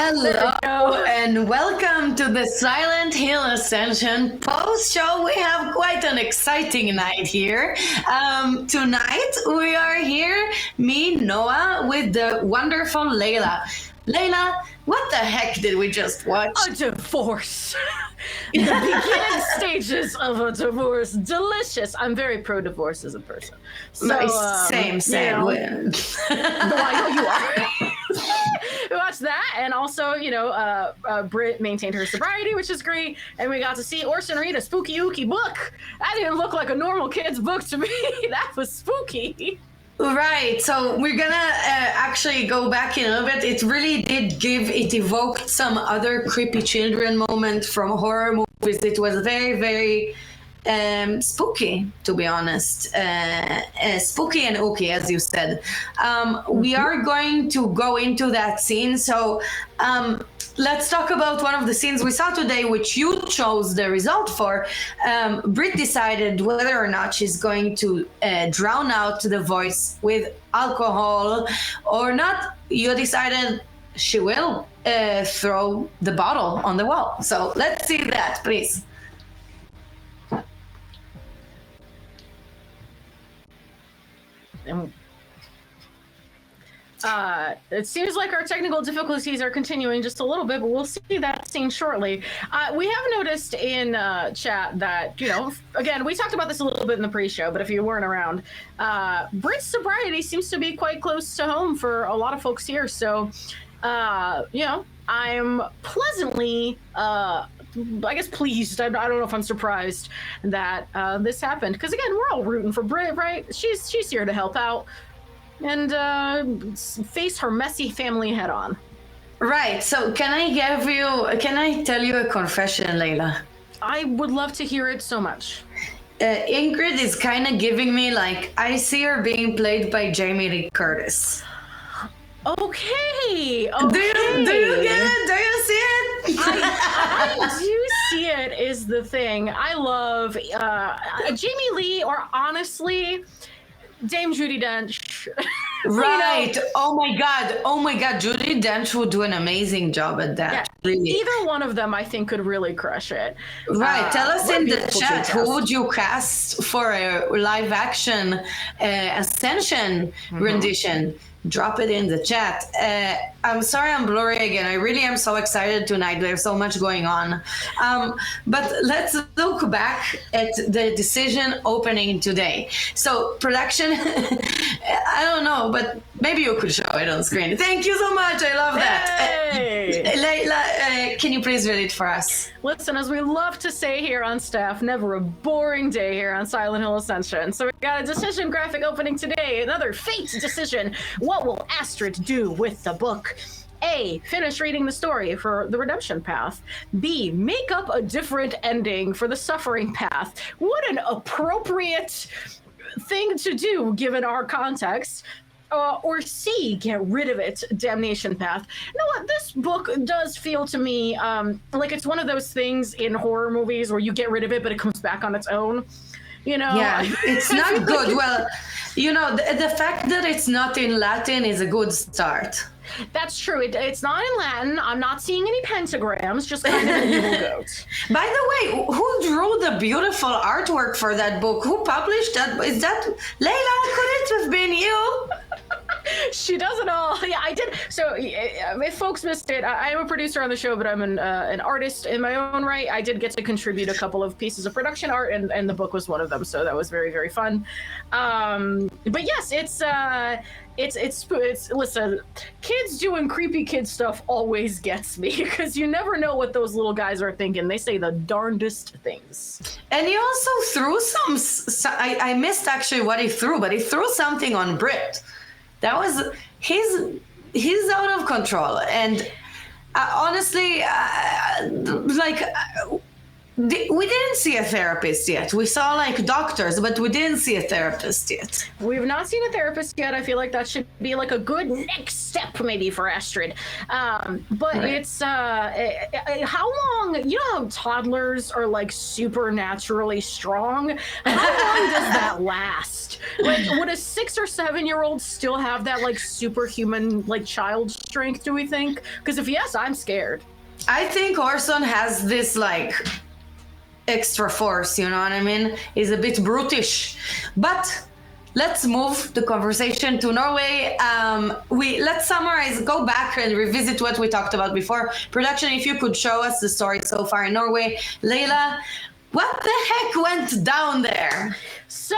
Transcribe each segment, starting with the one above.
Hello and welcome to the Silent Hill Ascension post-show. We have quite an exciting night here. Tonight we are here, me, Noah, with the wonderful Layla. Layla, what the heck did we just watch? A divorce. The beginning stages of a divorce. Delicious. I'm very pro-divorce as a person. So, same. You know, I know you are. We watched that, and also, Britt maintained her sobriety, which is great, and we got to see Orson read a spooky ooky book. That didn't look like a normal kid's book to me. That was spooky. Right, so we're gonna actually go back in a little bit. It really did it evoked some other creepy children moment from horror movies. It was very, very spooky, to be honest. Spooky and ooky, as you said. We are going to go into that scene, so let's talk about one of the scenes we saw today, which you chose the result for. Britt decided whether or not she's going to drown out the voice with alcohol or not. You decided she will throw the bottle on the wall. So let's see that, please. It seems like our technical difficulties are continuing just a little bit, but we'll see that scene shortly. We have noticed in chat that, again, we talked about this a little bit in the pre-show, but if you weren't around, Britt's sobriety seems to be quite close to home for a lot of folks here. So, I'm pleasantly, I guess pleased. I don't know if I'm surprised that this happened. Because again, we're all rooting for Britt, right? She's here to help out and face her messy family head on. Right. So can I tell you a confession, Layla? I would love to hear it so much. Ingrid is kind of giving me I see her being played by Jamie Lee Curtis. Okay. Do you get it? Do you see it? I do see it is the thing. I love Jamie Lee, or honestly, Dame Judi Dench. Right. Oh my God. Judi Dench would do an amazing job at that. Yeah. Really. Either one of them, I think, could really crush it. Right. Tell us in the chat, who would you cast for a live action Ascension rendition? Drop it in the chat. I'm sorry I'm blurry again. I really am so excited tonight. There's so much going on. But let's look back at the decision opening today. So production, I don't know, but maybe you could show it on screen. Thank you so much. I love that. Layla, can you please read it for us? Listen, as we love to say here on staff, never a boring day here on Silent Hill Ascension. So we got a decision graphic opening today, another fate decision. What will Astrid do with the book? A, finish reading the story for the redemption path. B, make up a different ending for the suffering path. What an appropriate thing to do given our context. Or C, get rid of it, damnation path. You know what? This book does feel to me like it's one of those things in horror movies where you get rid of it, but it comes back on its own. Yeah, it's not good. Well, the fact that it's not in Latin is a good start. That's true. It's not in Latin. I'm not seeing any pentagrams, just kind of an evil goat. By the way, who drew the beautiful artwork for that book? Who published that? Is that Layla? Could it have been you? She does it all. Yeah, I did. So if folks missed it, I am a producer on the show, but I'm an artist in my own right. I did get to contribute a couple of pieces of production art, and the book was one of them. So that was very, very fun. But yes, it's listen, kids doing creepy kid stuff always gets me because you never know what those little guys are thinking. They say the darndest things. And he also threw I missed actually what he threw, but he threw something on Britt. That was he's out of control. And honestly, We didn't see a therapist yet. We saw like doctors, but we didn't see a therapist yet. We've not seen a therapist yet. I feel like that should be like a good next step maybe for Astrid. But Right. it's how long, you know how toddlers are like supernaturally strong? How long does that last? Like would a 6 or 7-year-old still have that like superhuman like child strength, do we think? Because if yes, I'm scared. I think Orson has this like extra force, you know what I mean? He's a bit brutish. But let's move the conversation to Norway. Let's summarize, go back and revisit what we talked about before. Production, if you could show us the story so far in Norway. Layla, what the heck went down there? So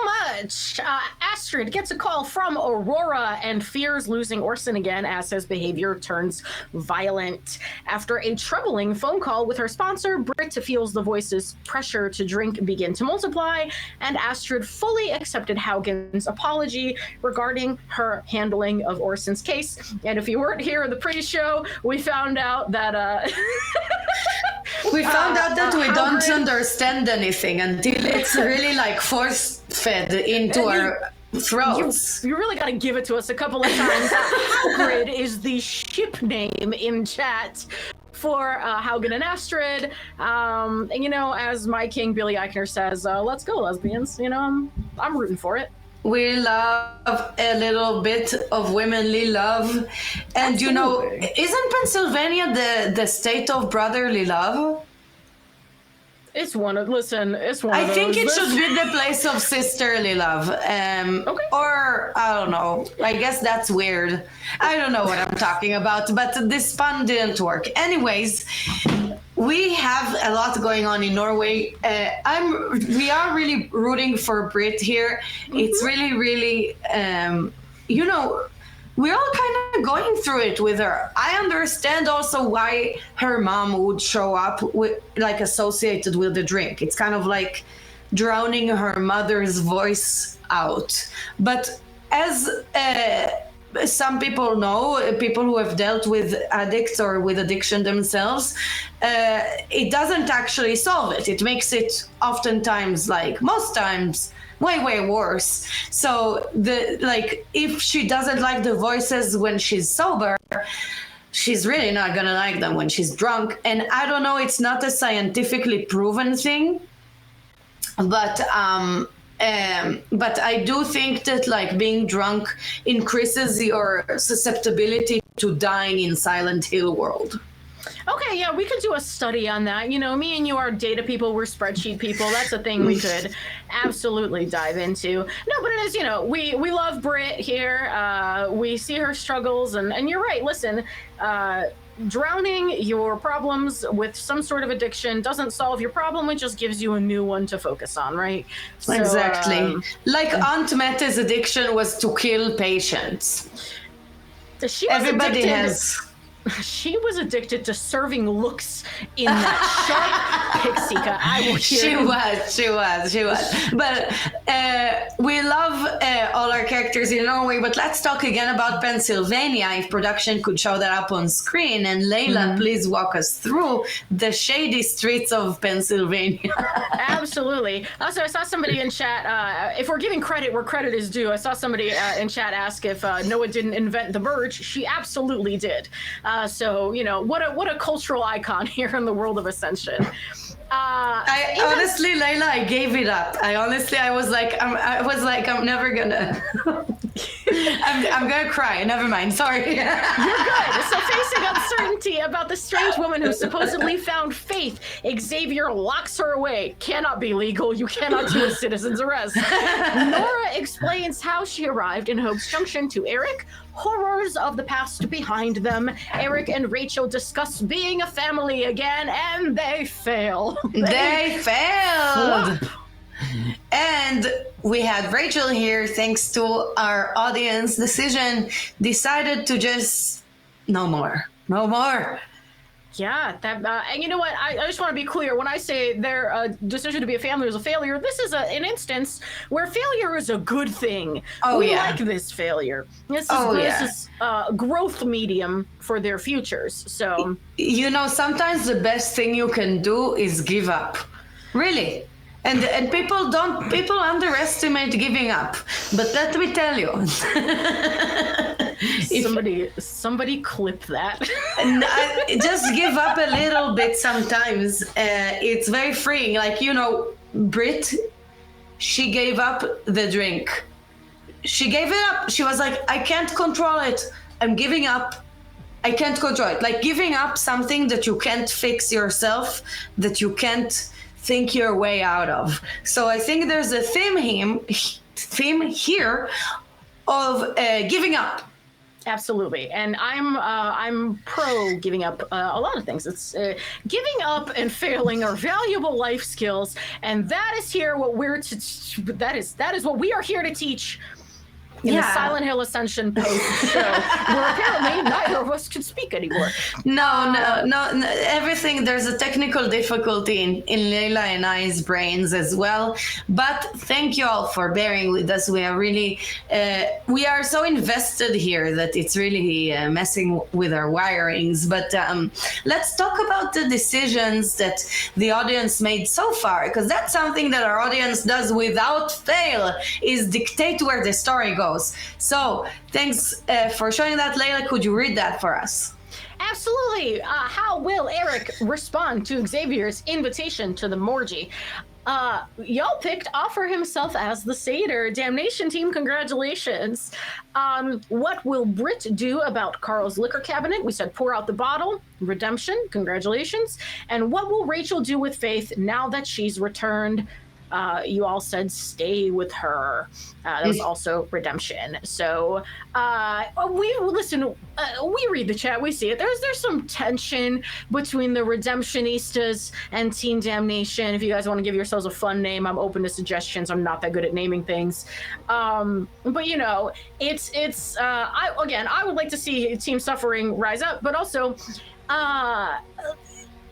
much. Astrid gets a call from Aurora and fears losing Orson again as his behavior turns violent. After a troubling phone call with her sponsor, Britt feels the voice's pressure to drink begin to multiply, and Astrid fully accepted Haugen's apology regarding her handling of Orson's case. And if you weren't here in the pre-show, we found out that We found out that we don't Hagrid- understand anything until it's really like force fed into our throats. You really got to give it to us a couple of times. Hagrid is the ship name in chat for Haugen and Astrid. And, you know, as my king Billy Eichner says, let's go, lesbians. You know, I'm rooting for it. We love a little bit of womanly love. And you know, Absolutely. isn't Pennsylvania the state of brotherly love? It's one of it's one I of think those. it should be the place of sisterly love. Okay. Or, I don't know. I guess that's weird. I don't know what I'm talking about, but this pun didn't work. Anyways, we have a lot going on in Norway. We are really rooting for Brit here. It's really, really, you know, we're all kind of going through it with her. I understand also why her mom would show up with, like, associated with the drink. It's kind of like drowning her mother's voice out. But as some people know, people who have dealt with addicts or with addiction themselves, it doesn't actually solve it. It makes it oftentimes, like most times, way worse. So if she doesn't like the voices when she's sober, she's really not gonna like them when she's drunk. And I don't know, it's not a scientifically proven thing, but I do think that like being drunk increases your susceptibility to dying in Silent Hill world. Okay, yeah, we could do a study on that. You know, me and you are data people, we're spreadsheet people. That's a thing we could absolutely dive into. No, but it is, you know, we love Brit here. We see her struggles, and you're right. Listen, drowning your problems with some sort of addiction doesn't solve your problem. It just gives you a new one to focus on, right? So, Exactly. Like Aunt Mete's addiction was to kill patients. She was Everybody addicted. has. She was addicted to serving looks in that sharp pixie. I will hear. She was. But we love all our characters in Norway, but let's talk again about Pennsylvania. If production could show that up on screen. And Layla, please walk us through the shady streets of Pennsylvania. Absolutely. Also, I saw somebody in chat, if we're giving credit where credit is due, I saw somebody in chat ask if Noah didn't invent the Burge. She absolutely did. So, you know, what a cultural icon here in the world of Ascension. Honestly, Layla, I gave it up. I was like, I'm never gonna. I'm gonna cry. Never mind. Sorry. You're good. So facing uncertainty about the strange woman who supposedly found Faith, Xavier locks her away. Cannot be legal. You cannot do a citizen's arrest. Nora explains how she arrived in Hope's Junction to Eric. Horrors of the past behind them. Eric and Rachel discuss being a family again, and they fail. They failed. flop. And we had Rachel here, thanks to our audience decision, decided to just no more. Yeah, that and you know what? I just want to be clear. When I say their decision to be a family was a failure, this is an instance where failure is a good thing. Oh, We yeah. like this failure. Oh, yeah. This is growth medium for their futures. So You know, sometimes the best thing you can do is give up. Really. And people underestimate giving up. But let me tell you. somebody clip that. Just give up a little bit sometimes. It's very freeing. Like, you know, Brit, she gave up the drink. She gave it up. She was like, I can't control it. I'm giving up. I can't control it. Like giving up something that you can't fix yourself, that you can't think your way out of. So I think there's a theme here of giving up. Absolutely, and I'm pro giving up a lot of things. It's giving up and failing are valuable life skills, and that is here what that is what we are here to teach in the Silent Hill Ascension post show, where apparently neither of us can speak anymore. No, everything, there's a technical difficulty in Leila and I's brains as well. But thank you all for bearing with us. We are really, we are so invested here that it's really messing with our wirings. But let's talk about the decisions that the audience made so far, because that's something that our audience does without fail, is dictate where the story goes. So thanks for showing that. Leila, could you read that for us? Absolutely. How will Eric respond to Xavier's invitation to the Morgie? Y'all picked Offer himself as the satyr. Damnation team, congratulations. What will Britt do about Carl's liquor cabinet? We said pour out the bottle. Redemption, congratulations. And what will Rachel do with Faith now that she's returned? You all said stay with her. That was also redemption. So we read the chat, we see it. There's some tension between the Redemptionistas and Team Damnation. If you guys want to give yourselves a fun name, I'm open to suggestions. I'm not that good at naming things. But you know, I would like to see Team Suffering rise up, but also I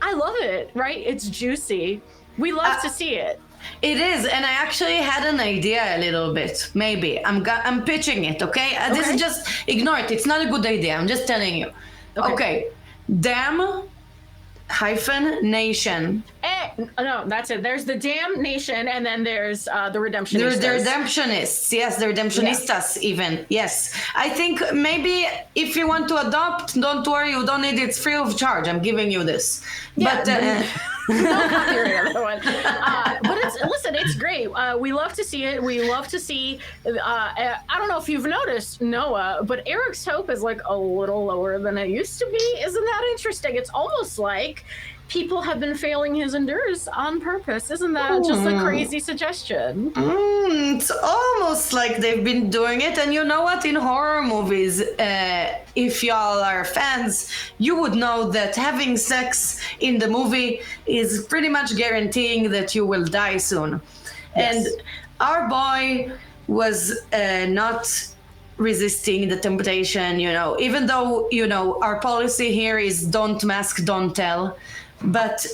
love it, right? It's juicy. We love to see it. It is, and I actually had an idea a little bit. Maybe I'm pitching it. Okay, this is just ignore it. It's not a good idea. I'm just telling you. Okay. Damn-Nation. No, that's it. There's the Damnation, and then there's the Redemptionistas. There's the Redemptionists. Yes, the Redemptionistas even. Yes. I think maybe if you want to adopt, don't worry, you don't need it. It's free of charge. I'm giving you this. Yeah, but no copyright on one. But it's great. We love to see it. We love to see. I don't know if you've noticed, Noah, but Eric's hope is like a little lower than it used to be. Isn't that interesting? It's almost like people have been failing his endures on purpose. Isn't that just a crazy suggestion? It's almost like they've been doing it. And you know what? In horror movies, if y'all are fans, you would know that having sex in the movie is pretty much guaranteeing that you will die soon. Yes. And our boy was not resisting the temptation, you know, even though, you know, our policy here is don't mask, don't tell. But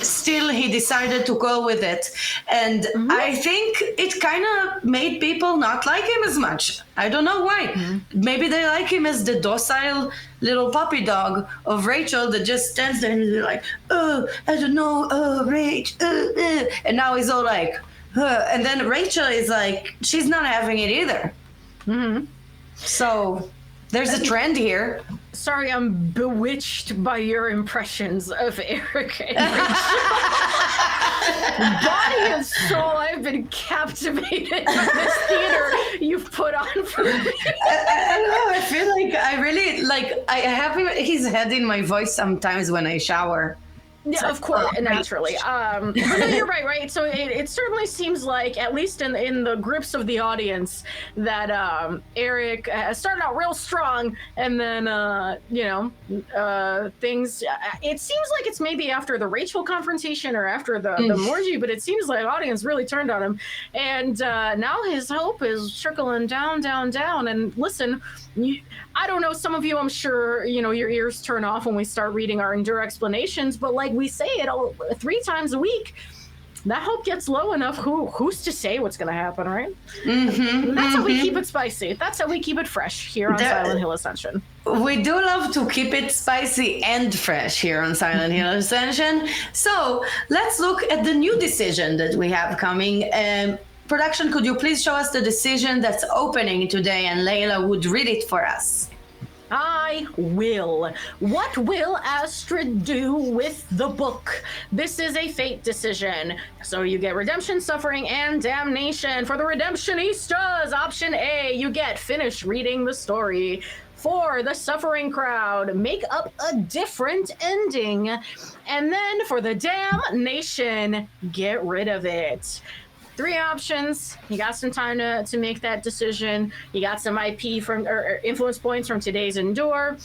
still he decided to go with it, and I think it kind of made people not like him as much. I don't know why. Maybe they like him as the docile little puppy dog of Rachel that just stands there and is like, oh, I don't know, oh, Rach, and now he's all like, and then Rachel is like, she's not having it either. So there's a trend here. Sorry, I'm bewitched by your impressions of Eric and Rachel. Body and soul, I've been captivated by this theater you've put on for me. I don't know, I feel like I really, like, I have his head in my voice sometimes when I shower. Yeah, of course, naturally. But no, you're right. So it certainly seems like, at least in the grips of the audience, that Eric started out real strong, and then things. It seems like it's maybe after the Rachel confrontation or after the Morgie, but it seems like the audience really turned on him, and now his hope is trickling down. And listen, I don't know. Some of you, I'm sure, your ears turn off when we start reading our Endure explanations, but like we say it all 3 times a week, that hope gets low enough. Who's to say what's going to happen, right? That's how we keep it spicy. That's how we keep it fresh here on Silent Hill Ascension. We do love to keep it spicy and fresh here on Silent Hill Ascension. So let's look at the new decision that we have coming. Production, could you please show us the decision that's opening today, and Layla would read it for us? I will. What will Astrid do with the book? This is a fate decision. So you get redemption, suffering, and damnation. For the Redemptionistas, option A, you get finish reading the story. For the suffering crowd, make up a different ending. And then for the damnation, get rid of it. 3 options. You got some time to make that decision. You got some IP or influence points from today's Endure.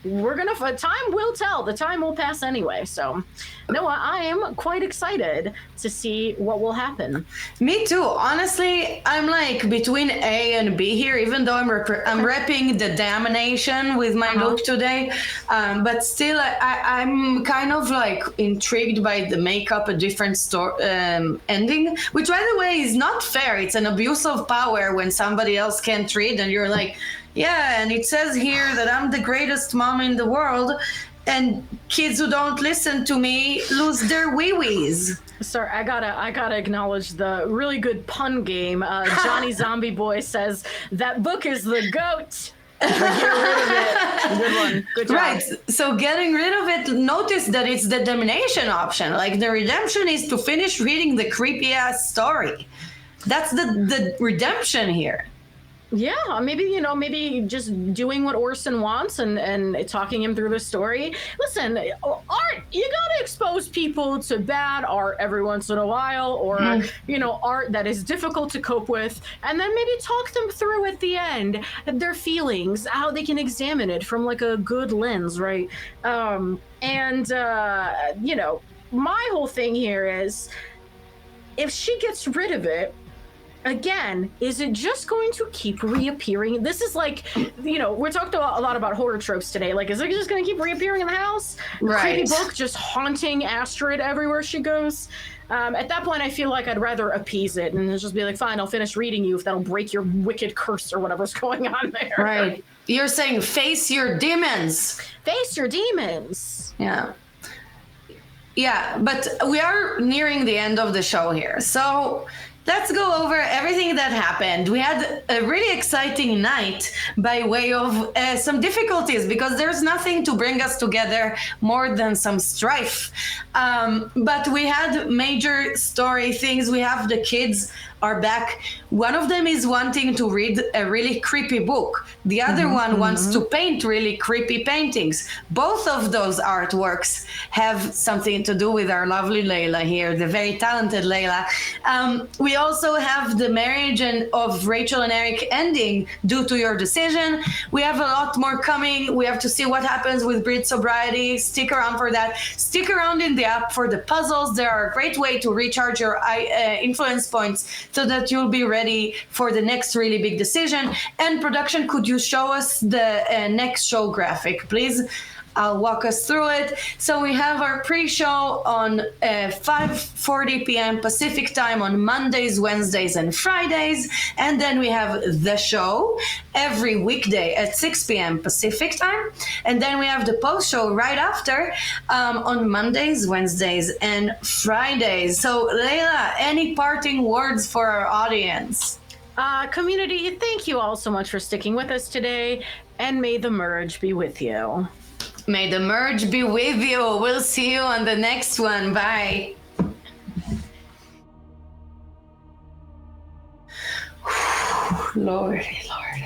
We're gonna. Time will tell. The time will pass anyway. So, Noah, I am quite excited to see what will happen. Me too. Honestly, I'm like between A and B here. Even though I'm repping the damnation with my look today, but still, I'm kind of like intrigued by the makeup a different ending, which, by the way, is not fair. It's an abuse of power when somebody else can't read, and you're like. Yeah, and it says here that I'm the greatest mom in the world, and kids who don't listen to me lose their wee-wees. Sorry, I gotta acknowledge the really good pun game. Johnny Zombie Boy says that book is the goat. Get rid of it. Good one. Good job. Right. So getting rid of it, notice that it's the damnation option. Like the redemption is to finish reading the creepy ass story. That's the redemption here. Yeah, maybe just doing what Orson wants and talking him through the story. Listen, art, you gotta expose people to bad art every once in a while, or, art that is difficult to cope with, and then maybe talk them through at the end, their feelings, how they can examine it from like a good lens, right? My whole thing here is, if she gets rid of it, again, is it just going to keep reappearing? This is like, we're talking a lot about horror tropes today. Like, is it just going to keep reappearing in the house? Right. Creepy book just haunting Astrid everywhere she goes. At that point, I feel like I'd rather appease it and just be like, fine, I'll finish reading you if that'll break your wicked curse or whatever's going on there. Right. You're saying face your demons. Face your demons. Yeah. Yeah, but we are nearing the end of the show here. So let's go over everything that happened. We had a really exciting night by way of some difficulties, because there's nothing to bring us together more than some strife. But we had major story things. We have the kids are back. One of them is wanting to read a really creepy book. The other one wants to paint really creepy paintings. Both of those artworks have something to do with our lovely Layla here, the very talented Layla. We also have the marriage of Rachel and Eric ending due to your decision. We have a lot more coming. We have to see what happens with Brit Sobriety. Stick around for that. Stick around in the app for the puzzles. They are a great way to recharge your influence points so that you'll be ready for the next really big decision. And production, could you show us the next show graphic, please? I'll walk us through it. So we have our pre-show on 5:40 p.m. Pacific time on Mondays, Wednesdays, and Fridays. And then we have the show every weekday at 6 p.m. Pacific time. And then we have the post-show right after on Mondays, Wednesdays, and Fridays. So Layla, any parting words for our audience? Community, thank you all so much for sticking with us today, and may the merge be with you. May the merge be with you. We'll see you on the next one. Bye. Lordy, Lord.